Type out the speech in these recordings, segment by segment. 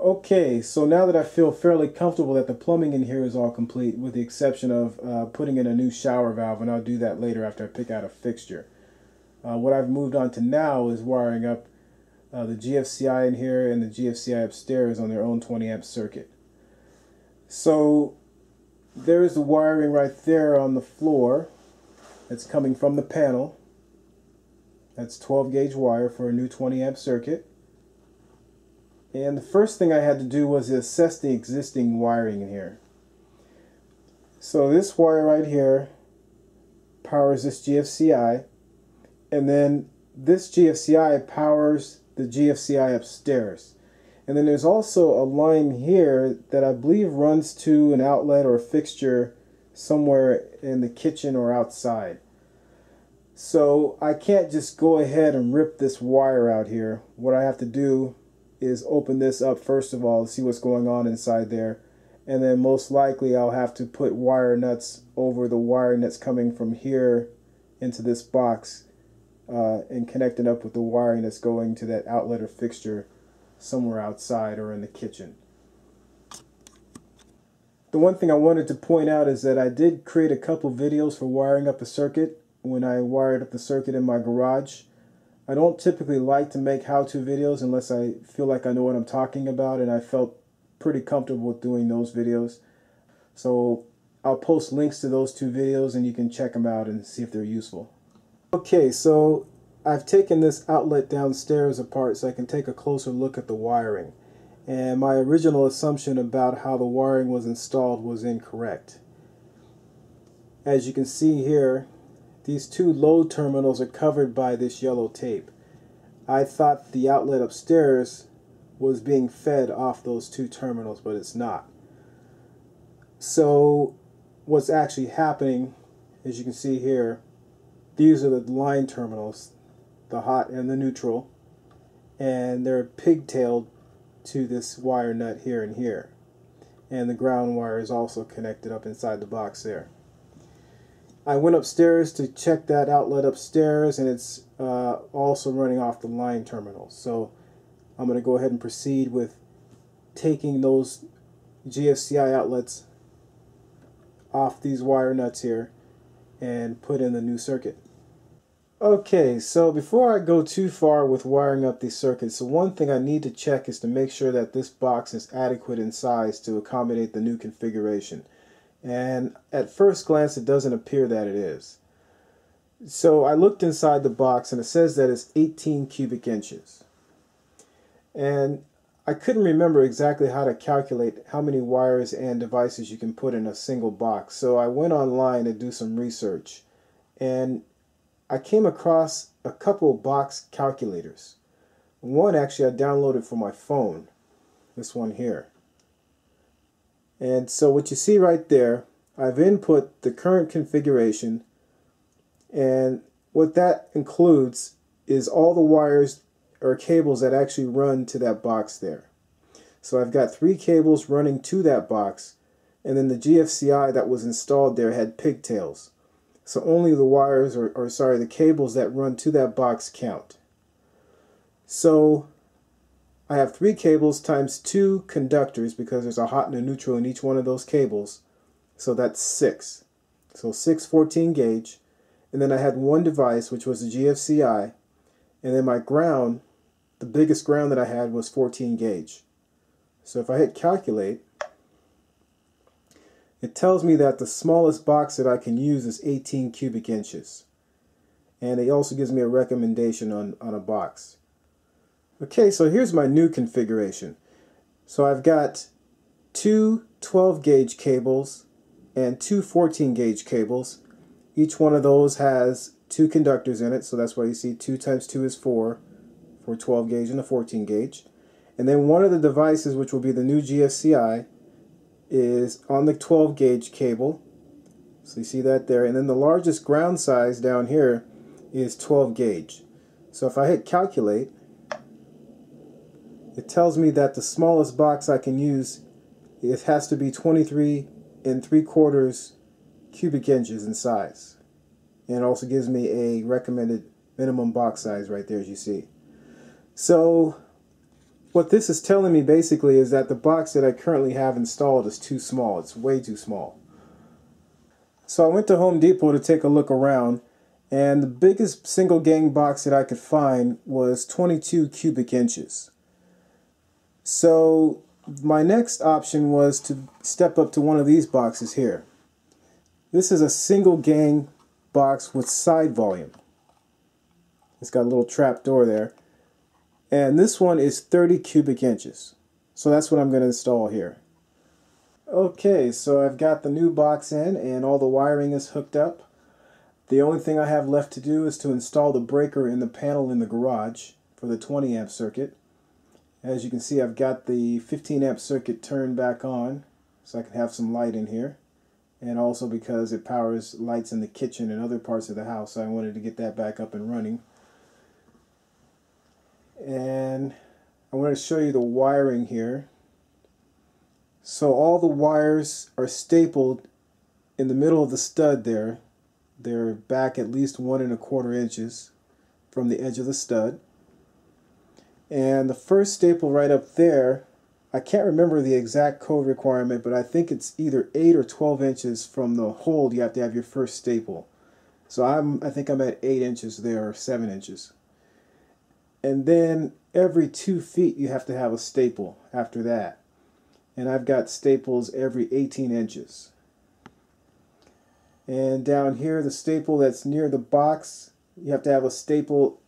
Okay, so now that I feel fairly comfortable that the plumbing in here is all complete, with the exception of putting in a new shower valve, and I'll do that later after I pick out a fixture. What I've moved on to now is wiring up the GFCI in here and the GFCI upstairs on their own 20 amp circuit. So there's the wiring right there on the floor that's coming from the panel. That's 12 gauge wire for a new 20 amp circuit. And the first thing I had to do was assess the existing wiring in here. So this wire right here powers this GFCI, and then this GFCI powers the GFCI upstairs. And then there's also a line here that I believe runs to an outlet or a fixture somewhere in the kitchen or outside. So I can't just go ahead and rip this wire out here. What I have to do is open this up first of all to see what's going on inside there, and then most likely I'll have to put wire nuts over the wiring that's coming from here into this box and connect it up with the wiring that's going to that outlet or fixture somewhere outside or in the kitchen. The one thing I wanted to point out is that I did create a couple videos for wiring up a circuit when I wired up the circuit in my garage. I don't typically like to make how-to videos unless I feel like I know what I'm talking about, and I felt pretty comfortable with doing those videos. So I'll post links to those two videos and you can check them out and see if they're useful. Okay, so I've taken this outlet downstairs apart so I can take a closer look at the wiring. And my original assumption about how the wiring was installed was incorrect. As you can see here, these two load terminals are covered by this yellow tape. I thought the outlet upstairs was being fed off those two terminals, but it's not. So what's actually happening, as you can see here, these are the line terminals, the hot and the neutral, and they're pigtailed to this wire nut here and here. And the ground wire is also connected up inside the box there. I went upstairs to check that outlet upstairs, and it's also running off the line terminals. So I'm going to go ahead and proceed with taking those GFCI outlets off these wire nuts here and put in the new circuit. Okay, so before I go too far with wiring up these circuits, the one thing I need to check is to make sure that this box is adequate in size to accommodate the new configuration. And at first glance it doesn't appear that it is. So I looked inside the box and it says that it's 18 cubic inches. And I couldn't remember exactly how to calculate how many wires and devices you can put in a single box. So I went online to do some research, and I came across a couple box calculators. One actually I downloaded for my phone, this one here. And so what you see right there, I've input the current configuration, and what that includes is all the wires or cables that actually run to that box there. So I've got 3 cables running to that box, and then the GFCI that was installed there had pigtails. So only the wires, or sorry, the cables that run to that box count. So I have 3 cables times 2 conductors, because there's a hot and a neutral in each one of those cables. So that's 6. So 6 14 gauge. And then I had one device, which was the GFCI. And then my ground, the biggest ground that I had, was 14 gauge. So if I hit calculate, it tells me that the smallest box that I can use is 18 cubic inches. And it also gives me a recommendation on a box. Okay, so here's my new configuration. So I've got 2 12 gauge cables and 2 14 gauge cables. Each one of those has 2 conductors in it, so that's why you see 2 times 2 is 4 for 12 gauge and a 14 gauge. And then one of the devices, which will be the new GFCI, is on the 12 gauge cable. So you see that there. And then the largest ground size down here is 12 gauge. So if I hit calculate, it tells me that the smallest box I can use, it has to be 23 3/4 cubic inches in size. And it also gives me a recommended minimum box size right there, as you see. So What this is telling me basically is that the box that I currently have installed is too small. It's way too small. So I went to Home Depot to take a look around, and the biggest single gang box that I could find was 22 cubic inches. So my next option was to step up to one of these boxes here. This is a single gang box with side volume. It's got a little trap door there. And this one is 30 cubic inches. So that's what I'm going to install here. Okay, so I've got the new box in and all the wiring is hooked up. The only thing I have left to do is to install the breaker in the panel in the garage for the 20 amp circuit. As you can see, I've got the 15 amp circuit turned back on so I can have some light in here. And also because it powers lights in the kitchen and other parts of the house, so I wanted to get that back up and running. And I want to show you the wiring here. So all the wires are stapled in the middle of the stud there. They're back at least 1 1/4 inches from the edge of the stud. And the first staple right up there, I can't remember the exact code requirement, but I think it's either 8 or 12 inches from the hole you have to have your first staple. So I think I'm at 8 inches there, or 7 inches. And then every 2 feet you have to have a staple after that. And I've got staples every 18 inches. And down here, the staple that's near the box, you have to have a staple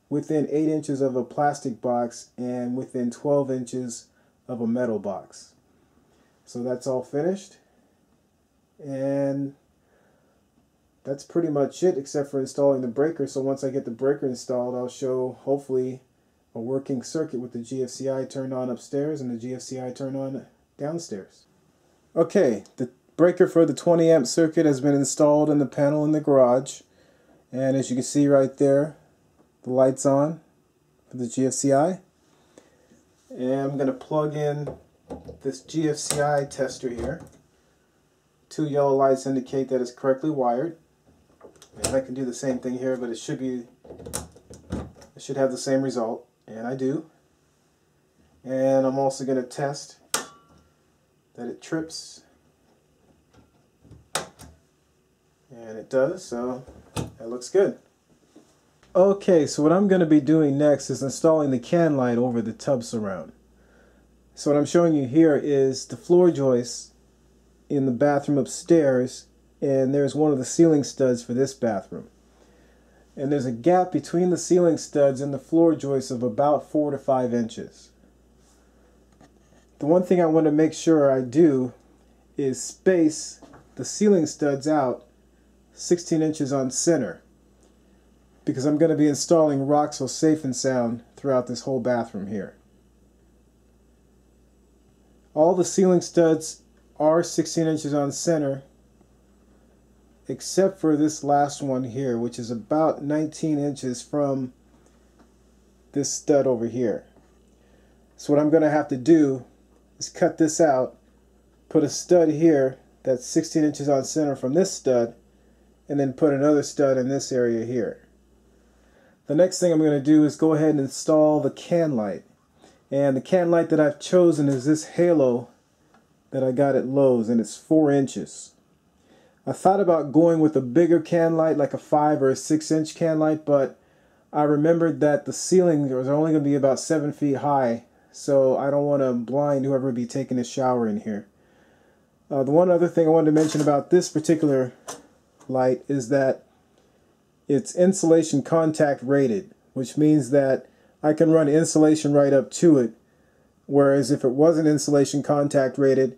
within 8 inches of a plastic box and within 12 inches of a metal box. So that's all finished. And that's pretty much it, except for installing the breaker. So once I get the breaker installed, I'll show hopefully a working circuit with the GFCI turned on upstairs and the GFCI turned on downstairs. Okay, the breaker for the 20 amp circuit has been installed in the panel in the garage, and as you can see right there, the light's on for the GFCI. And I'm going to plug in this GFCI tester here. 2 yellow lights indicate that it's correctly wired. And I can do the same thing here, but it should have the same result, and I do. And I'm also going to test that it trips, and it does, so that looks good. Okay, so what I'm going to be doing next is installing the can light over the tub surround. So what I'm showing you here is the floor joists in the bathroom upstairs, and there's one of the ceiling studs for this bathroom. And there's a gap between the ceiling studs and the floor joists of about 4 to 5 inches. The one thing I want to make sure I do is space the ceiling studs out 16 inches on center, because I'm going to be installing Roxo Safe and Sound throughout this whole bathroom here. All the ceiling studs are 16 inches on center, except for this last one here, which is about 19 inches from this stud over here. So what I'm going to have to do is cut this out, put a stud here that's 16 inches on center from this stud, and then put another stud in this area here. The next thing I'm going to do is go ahead and install the can light. And the can light that I've chosen is this Halo that I got at Lowe's, and it's 4 inches. I thought about going with a bigger can light, like a 5 or a 6 inch can light, but I remembered that the ceiling was only going to be about 7 feet high, so I don't want to blind whoever would be taking a shower in here. The one other thing I wanted to mention about this particular light is that it's insulation contact rated, which means that I can run insulation right up to it, whereas if it wasn't insulation contact rated,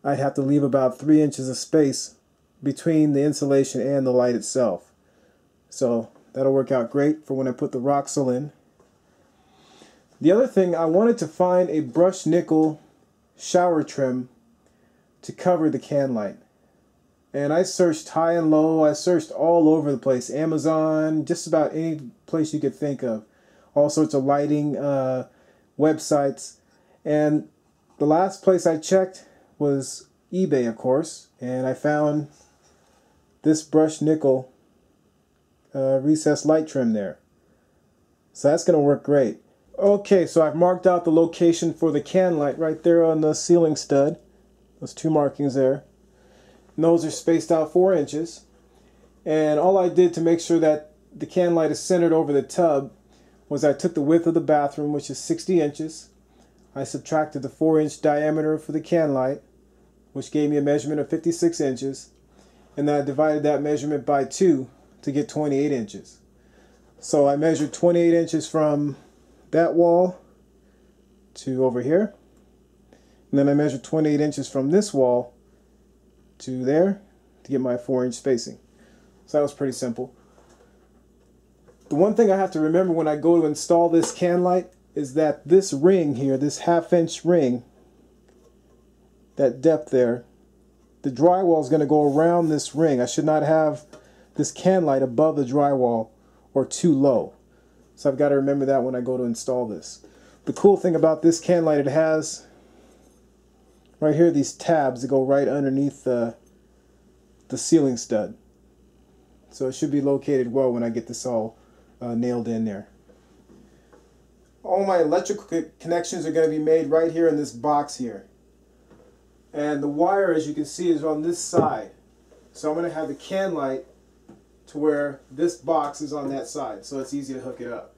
I'd have to leave about 3 inches of space between the insulation and the light itself. So that'll work out great for when I put the Roxo in. The other thing, I wanted to find a brushed nickel shower trim to cover the can light. And I searched high and low, I searched all over the place, Amazon, just about any place you could think of. All sorts of lighting websites. And the last place I checked was eBay, of course, and I found this brushed nickel recessed light trim there. So that's going to work great. Okay, so I've marked out the location for the can light right there on the ceiling stud. Those two markings there. And those are spaced out 4 inches. And all I did to make sure that the can light is centered over the tub was I took the width of the bathroom, which is 60 inches. I subtracted the 4-inch diameter for the can light, which gave me a measurement of 56 inches. And then I divided that measurement by 2 to get 28 inches. So I measured 28 inches from that wall to over here. And then I measured 28 inches from this wall to there to get my 4-inch spacing. So that was pretty simple. The one thing I have to remember when I go to install this can light is that this ring here, this 1/2-inch ring, that depth there, the drywall is going to go around this ring. I should not have this can light above the drywall or too low. So I've got to remember that when I go to install this. The cool thing about this can light, it has right here these tabs that go right underneath the ceiling stud. So it should be located well when I get this all nailed in there. All my electrical connections are going to be made right here in this box here. And the wire, as you can see, is on this side. So I'm going to have the can light to where this box is on that side, so it's easy to hook it up.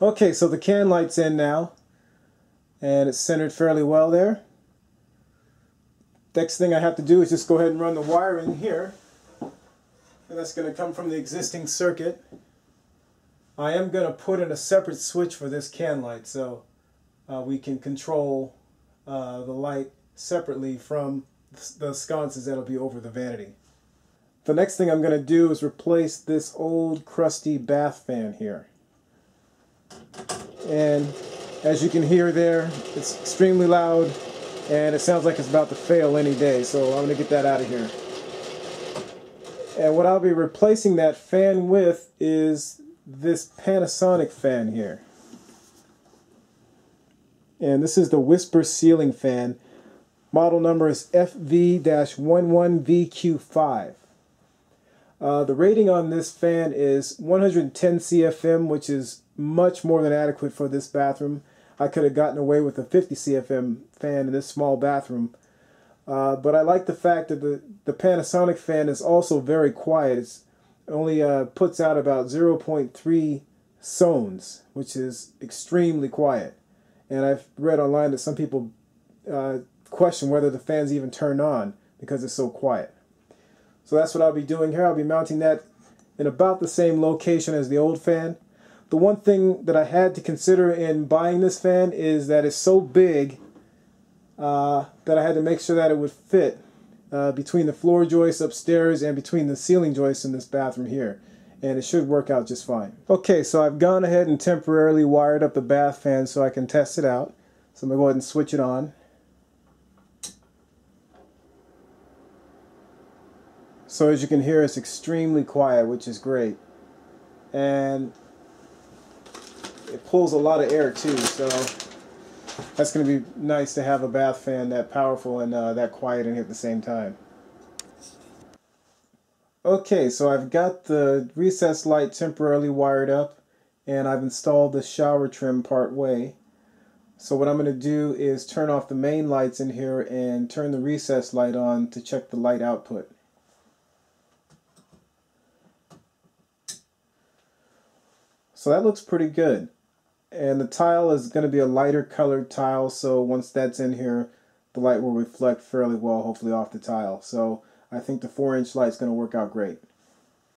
Okay, so the can light's in now, and it's centered fairly well there. Next thing I have to do is just go ahead and run the wire in here, and that's going to come from the existing circuit. I am going to put in a separate switch for this can light, so we can control the light separately from the sconces that'll be over the vanity. The next thing I'm going to do is replace this old crusty bath fan here. And as you can hear there, it's extremely loud and it sounds like it's about to fail any day, so I'm going to get that out of here. And what I'll be replacing that fan with is this Panasonic fan here. And this is the Whisper ceiling fan. Model number is FV-11VQ5. The rating on this fan is 110 CFM, which is much more than adequate for this bathroom. I could have gotten away with a 50 CFM fan in this small bathroom. But I like the fact that the Panasonic fan is also very quiet. It only puts out about 0.3 sones, which is extremely quiet. And I've read online that some people question whether the fan's even turned on because it's so quiet. So that's what I'll be doing here. I'll be mounting that in about the same location as the old fan. The one thing that I had to consider in buying this fan is that it's so big that I had to make sure that it would fit between the floor joists upstairs and between the ceiling joists in this bathroom here. And it should work out just fine. Okay, so I've gone ahead and temporarily wired up the bath fan so I can test it out. So I'm going to go ahead and switch it on. So as you can hear, it's extremely quiet, which is great. And it pulls a lot of air too, so that's going to be nice to have a bath fan that powerful and that quiet in here at the same time. Okay, so I've got the recessed light temporarily wired up, and I've installed the shower trim part way. So what I'm going to do is turn off the main lights in here and turn the recessed light on to check the light output. So that looks pretty good. And the tile is going to be a lighter colored tile, so once that's in here, the light will reflect fairly well, hopefully off the tile. So I think the 4-inch light is going to work out great.